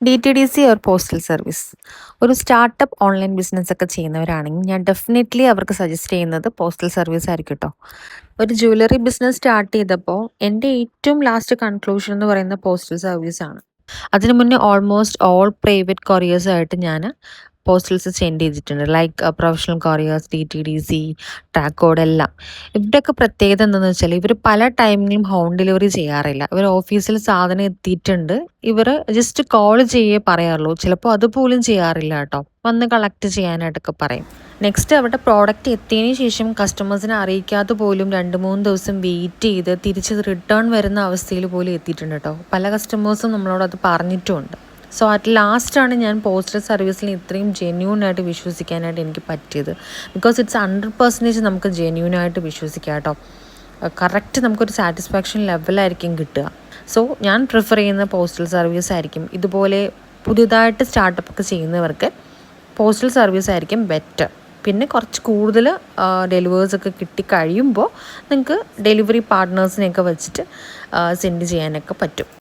DTDC or postal service ഒരു startup online ബിസിനസ്സൊക്കെ ചെയ്യുന്നവരാണെങ്കിൽ ഞാൻ ഡെഫിനറ്റ്ലി അവർക്ക് സജസ്റ്റ് ചെയ്യുന്നത് പോസ്റ്റൽ സർവീസ് ആയിരിക്കും കേട്ടോ. ഒരു ജ്വല്ലറി ബിസിനസ് സ്റ്റാർട്ട് ചെയ്തപ്പോൾ എൻ്റെ ഏറ്റവും ലാസ്റ്റ് കൺക്ലൂഷൻ എന്ന് പറയുന്ന പോസ്റ്റൽ സർവീസാണ്. അതിനു മുന്നേ ഓൾമോസ്റ്റ് ഓൾ പ്രൈവറ്റ് കൊറിയേഴ്സായിട്ട് ഞാൻ പോസ്റ്റൽസ് സെൻഡ് ചെയ്തിട്ടുണ്ട്. ലൈക്ക് പ്രൊഫഷണൽ കൊറിയേഴ്സ്, DTDC, ട്രാക്കോഡ് എല്ലാം. ഇവരുടെയൊക്കെ പ്രത്യേകത എന്താണെന്ന് വെച്ചാൽ ഇവർ പല ടൈമിലും ഹോം ഡെലിവറി ചെയ്യാറില്ല. ഇവർ ഓഫീസിൽ സാധനം എത്തിയിട്ടുണ്ട്, ഇവർ ജസ്റ്റ് കോൾ ചെയ്യേ പറയാറുള്ളൂ. ചിലപ്പോൾ അതുപോലും ചെയ്യാറില്ല കേട്ടോ, വന്ന് കളക്ട് ചെയ്യാനായിട്ടൊക്കെ പറയും. നെക്സ്റ്റ് അവരുടെ പ്രോഡക്റ്റ് എത്തിയതിന് ശേഷം കസ്റ്റമേഴ്സിനെ അറിയിക്കാതെ പോലും 2-3 ദിവസം വെയിറ്റ് ചെയ്ത് തിരിച്ച് റിട്ടേൺ വരുന്ന അവസ്ഥയിൽ പോലും എത്തിയിട്ടുണ്ട് കേട്ടോ. പല കസ്റ്റമേഴ്സും നമ്മളോട് അത് പറഞ്ഞിട്ടുമുണ്ട്. സോ അറ്റ് ലാസ്റ്റാണ് ഞാൻ പോസ്റ്റൽ സർവീസിൽ ഇത്രയും ജെന്യൂനായിട്ട് വിശ്വസിക്കാനായിട്ട് എനിക്ക് പറ്റിയത്. ബിക്കോസ് ഇറ്റ്സ് 100% നമുക്ക് ജെന്യൂനായിട്ട് വിശ്വസിക്കാം കേട്ടോ. കറക്റ്റ് നമുക്കൊരു സാറ്റിസ്ഫാക്ഷൻ ലെവലായിരിക്കും കിട്ടുക. സോ ഞാൻ പ്രിഫർ ചെയ്യുന്ന പോസ്റ്റൽ സർവീസ് ആയിരിക്കും. ഇതുപോലെ പുതിയതായിട്ട് സ്റ്റാർട്ടപ്പൊക്കെ ചെയ്യുന്നവർക്ക് പോസ്റ്റൽ സർവീസ് ആയിരിക്കും ബെറ്റർ. പിന്നെ കുറച്ച് കൂടുതൽ ഡെലിവേഴ്സൊക്കെ കിട്ടിക്കഴിയുമ്പോൾ നിങ്ങൾക്ക് ഡെലിവറി പാർട്ട്നേഴ്സിനെയൊക്കെ വെച്ചിട്ട് സെൻഡ് ചെയ്യാനൊക്കെ പറ്റും.